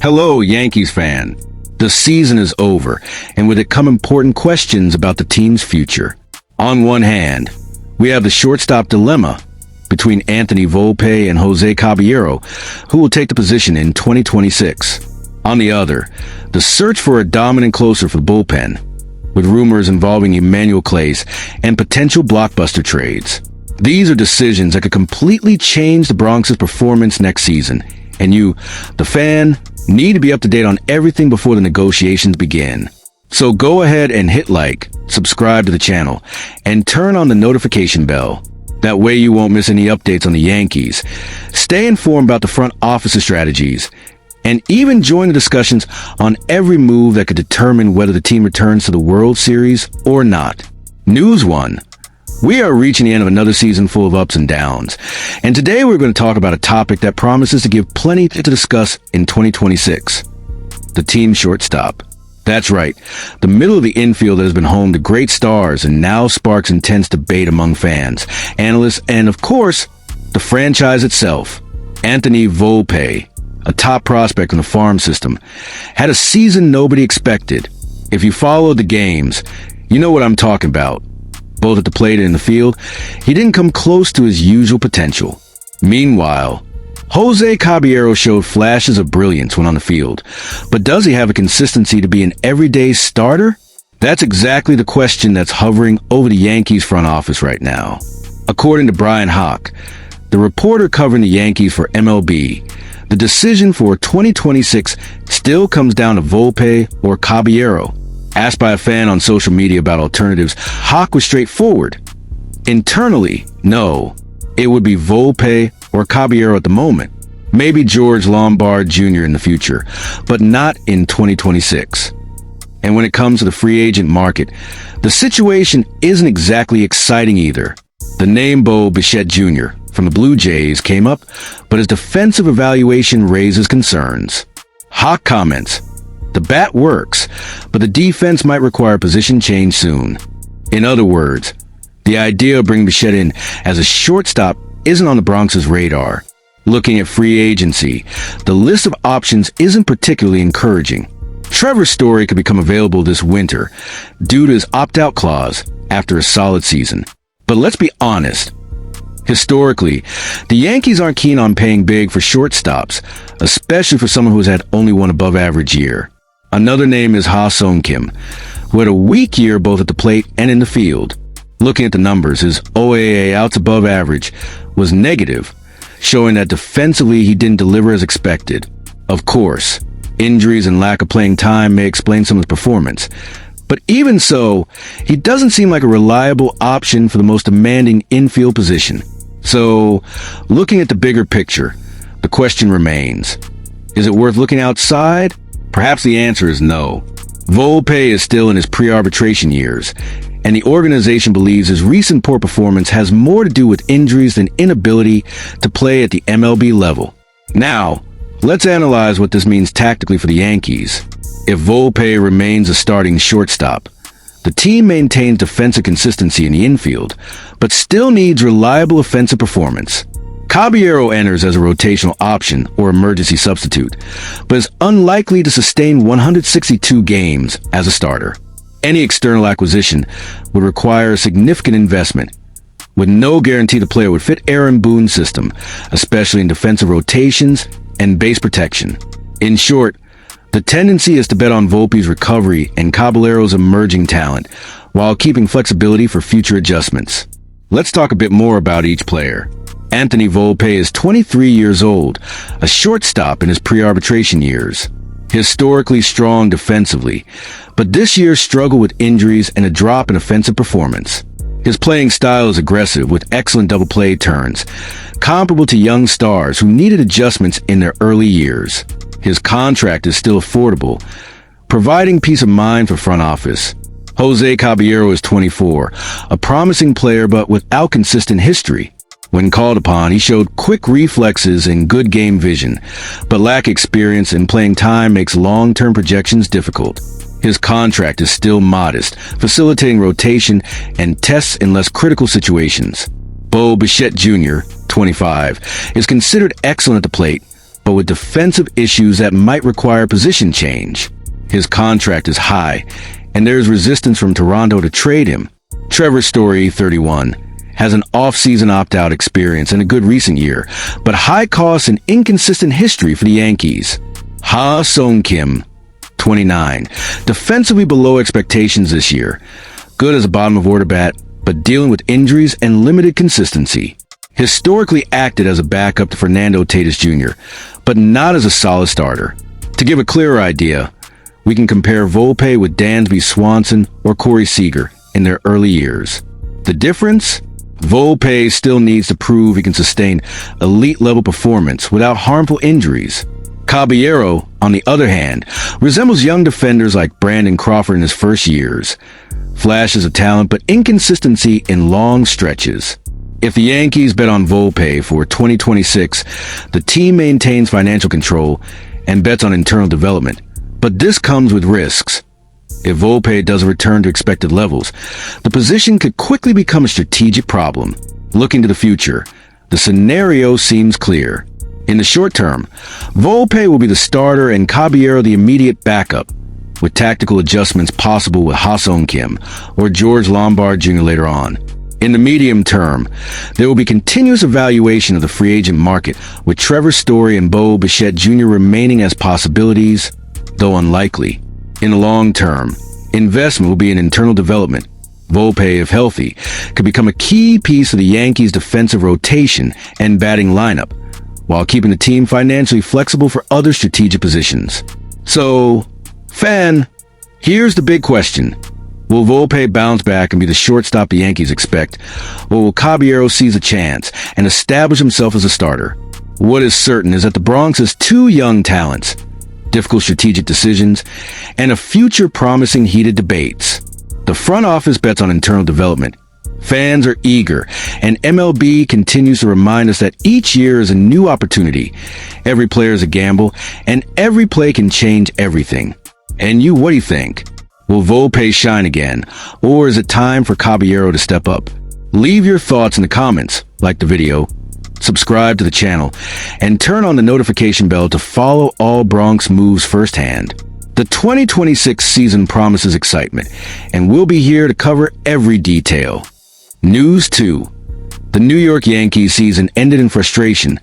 Hello, Yankees fan. The season is over, and with it come important questions about the team's future. On one hand, we have the shortstop dilemma between Anthony Volpe and Jose Caballero, who will take the position in 2026. On the other, the search for a dominant closer for the bullpen, with rumors involving Emmanuel Clase and potential blockbuster trades. These are decisions that could completely change the Bronx's performance next season, and you, the fan, need to be up to date on everything before the negotiations begin. So go ahead and hit like, subscribe to the channel, and turn on the notification bell. That way you won't miss any updates on the Yankees. Stay informed about the front office's strategies, and even join the discussions on every move that could determine whether the team returns to the World Series or not. News 1. We are reaching the end of another season full of ups and downs, and today we're going to talk about a topic that promises to give plenty to discuss in 2026. The team shortstop. That's right, the middle of the infield that has been home to great stars and now sparks intense debate among fans, analysts, and of course, the franchise itself. Anthony Volpe, a top prospect in the farm system, had a season nobody expected. If you followed the games, you know what I'm talking about. Both at the plate and in the field, he didn't come close to his usual potential. Meanwhile, Jose Caballero showed flashes of brilliance when on the field, but does he have a consistency to be an everyday starter? That's exactly the question that's hovering over the Yankees front office right now. According to Brian Hawk, the reporter covering the Yankees for MLB, the decision for 2026 still comes down to Volpe or Caballero. Asked by a fan on social media about alternatives, Hawk was straightforward. Internally, no, it would be Volpe or Caballero at the moment. Maybe George Lombard Jr. in the future, but not in 2026. And when it comes to the free agent market, the situation isn't exactly exciting either. The name Bo Bichette Jr. from the Blue Jays came up, but his defensive evaluation raises concerns. Hawk comments, "The bat works, but the defense might require a position change soon." In other words, the idea of bringing Bichette in as a shortstop isn't on the Bronx's radar. Looking at free agency, the list of options isn't particularly encouraging. Trevor Story could become available this winter due to his opt-out clause after a solid season. But let's be honest. Historically, the Yankees aren't keen on paying big for shortstops, especially for someone who has had only one above-average year. Another name is Ha-Seong Kim, who had a weak year both at the plate and in the field. Looking at the numbers, his OAA outs above average was negative, showing that defensively he didn't deliver as expected. Of course, injuries and lack of playing time may explain some of his performance, but even so, he doesn't seem like a reliable option for the most demanding infield position. So, looking at the bigger picture, the question remains, is it worth looking outside? Perhaps the answer is no. Volpe is still in his pre-arbitration years, and the organization believes his recent poor performance has more to do with injuries than inability to play at the MLB level. Now, let's analyze what this means tactically for the Yankees. If Volpe remains a starting shortstop, the team maintains defensive consistency in the infield, but still needs reliable offensive performance. Caballero enters as a rotational option or emergency substitute, but is unlikely to sustain 162 games as a starter. Any external acquisition would require a significant investment, with no guarantee the player would fit Aaron Boone's system, especially in defensive rotations and base protection. In short, the tendency is to bet on Volpe's recovery and Caballero's emerging talent, while keeping flexibility for future adjustments. Let's talk a bit more about each player. Anthony Volpe is 23 years old, a shortstop in his pre-arbitration years. Historically strong defensively, but this year struggled with injuries and a drop in offensive performance. His playing style is aggressive with excellent double play turns, comparable to young stars who needed adjustments in their early years. His contract is still affordable, providing peace of mind for front office. Jose Caballero is 24, a promising player but without consistent history. When called upon, he showed quick reflexes and good game vision, but lack experience and playing time makes long-term projections difficult. His contract is still modest, facilitating rotation and tests in less critical situations. Bo Bichette Jr., 25, is considered excellent at the plate, but with defensive issues that might require position change. His contract is high, and there's resistance from Toronto to trade him. Trevor Story, 31, has an off-season opt-out experience and a good recent year, but high costs and inconsistent history for the Yankees. Ha Sung-kim, 29, defensively below expectations this year. Good as a bottom-of-order bat, but dealing with injuries and limited consistency. Historically acted as a backup to Fernando Tatis Jr., but not as a solid starter. To give a clearer idea, we can compare Volpe with Dansby Swanson or Corey Seager in their early years. The difference? Volpe still needs to prove he can sustain elite-level performance without harmful injuries. Caballero, on the other hand, resembles young defenders like Brandon Crawford in his first years. Flashes of talent, but inconsistency in long stretches. If the Yankees bet on Volpe for 2026, the team maintains financial control and bets on internal development. But this comes with risks. If Volpe doesn't return to expected levels, the position could quickly become a strategic problem. Looking to the future, the scenario seems clear. In the short term, Volpe will be the starter and Caballero the immediate backup, with tactical adjustments possible with Ha Sung-kim or George Lombard Jr. later on. In the medium term, there will be continuous evaluation of the free agent market, with Trevor Story and Bo Bichette Jr. remaining as possibilities, though unlikely. In the long term, investment will be in internal development. Volpe, if healthy, could become a key piece of the Yankees' defensive rotation and batting lineup, while keeping the team financially flexible for other strategic positions. So, fan, here's the big question. Will Volpe bounce back and be the shortstop the Yankees expect, or will Caballero seize a chance and establish himself as a starter? What is certain is that the Bronx has two young talents, difficult strategic decisions, and a future promising heated debates. The front office bets on internal development. Fans are eager, and MLB continues to remind us that each year is a new opportunity. Every player is a gamble, and every play can change everything. And you, what do you think? Will Volpe shine again, or is it time for Caballero to step up? Leave your thoughts in the comments, like the video, subscribe to the channel, and turn on the notification bell to follow all Bronx moves firsthand. The 2026 season promises excitement, and we'll be here to cover every detail. News 2. The New York Yankees season ended in frustration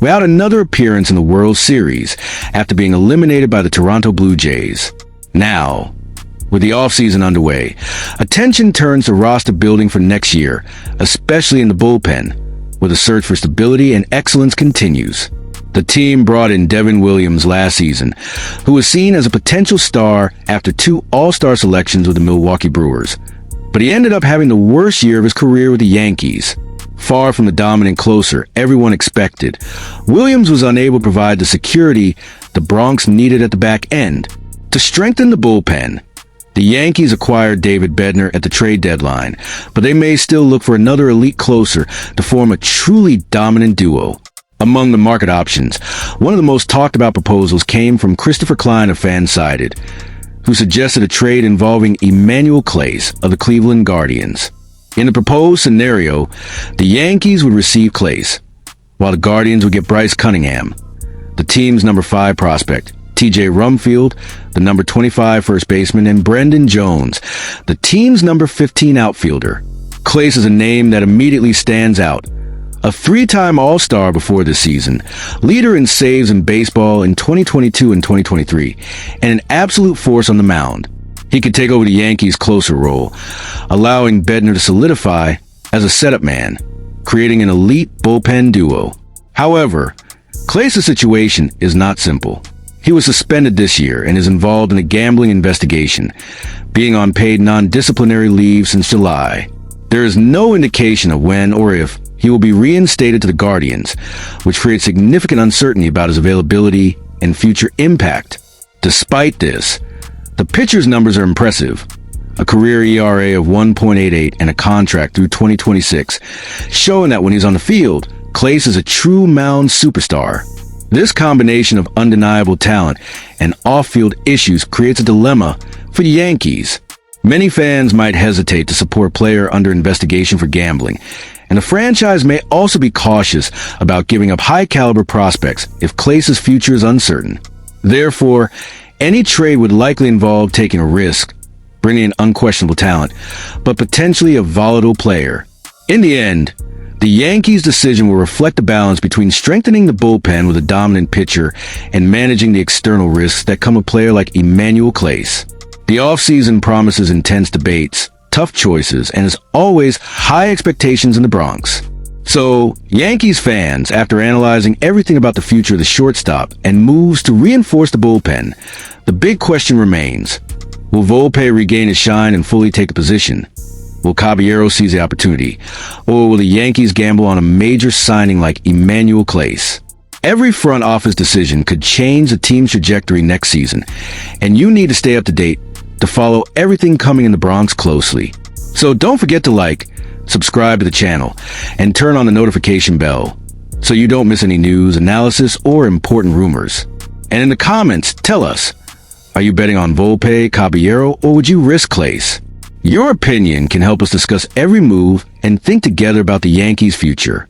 without another appearance in the World Series after being eliminated by the Toronto Blue Jays. Now, with the offseason underway, attention turns to roster building for next year, especially in the bullpen, where the search for stability and excellence continues. The team brought in Devin Williams last season, who was seen as a potential star after 2 All-Star selections with the Milwaukee Brewers. But he ended up having the worst year of his career with the Yankees. Far from the dominant closer everyone expected, Williams was unable to provide the security the Bronx needed at the back end. To strengthen the bullpen, the Yankees acquired David Bednar at the trade deadline, but they may still look for another elite closer to form a truly dominant duo. Among the market options, one of the most talked about proposals came from Christopher Klein of Fansided, who suggested a trade involving Emmanuel Clase of the Cleveland Guardians. In the proposed scenario, the Yankees would receive Clase, while the Guardians would get Bryce Cunningham, the team's number 5 prospect, TJ Rumfield, the number 25 first baseman, and Brendan Jones, the team's number 15 outfielder. Clase is a name that immediately stands out. A 3-time All-Star before this season, leader in saves in baseball in 2022 and 2023, and an absolute force on the mound. He could take over the Yankees' closer role, allowing Bednar to solidify as a setup man, creating an elite bullpen duo. However, Clase's situation is not simple. He was suspended this year and is involved in a gambling investigation, being on paid non-disciplinary leave since July. There is no indication of when or if he will be reinstated to the Guardians, which creates significant uncertainty about his availability and future impact. Despite this, the pitcher's numbers are impressive. A career ERA of 1.88 and a contract through 2026, showing that when he's on the field, Clase is a true mound superstar. This combination of undeniable talent and off-field issues creates a dilemma for the Yankees. Many fans might hesitate to support a player under investigation for gambling, And the franchise may also be cautious about giving up high-caliber prospects if Clase's future is uncertain. Therefore, any trade would likely involve taking a risk, bringing in unquestionable talent, but potentially a volatile player. In the end, the Yankees' decision will reflect the balance between strengthening the bullpen with a dominant pitcher and managing the external risks that come with a player like Emmanuel Clase. The offseason promises intense debates, tough choices, and as always, high expectations in the Bronx. So, Yankees fans, after analyzing everything about the future of the shortstop and moves to reinforce the bullpen, the big question remains: will Volpe regain his shine and fully take the position? Will Caballero seize the opportunity? Or will the Yankees gamble on a major signing like Emmanuel Clase? Every front office decision could change the team's trajectory next season, and you need to stay up to date to follow everything coming in the Bronx closely. So don't forget to like, subscribe to the channel, and turn on the notification bell so you don't miss any news, analysis, or important rumors. And in the comments, tell us, are you betting on Volpe, Caballero, or would you risk Clase? Your opinion can help us discuss every move and think together about the Yankees' future.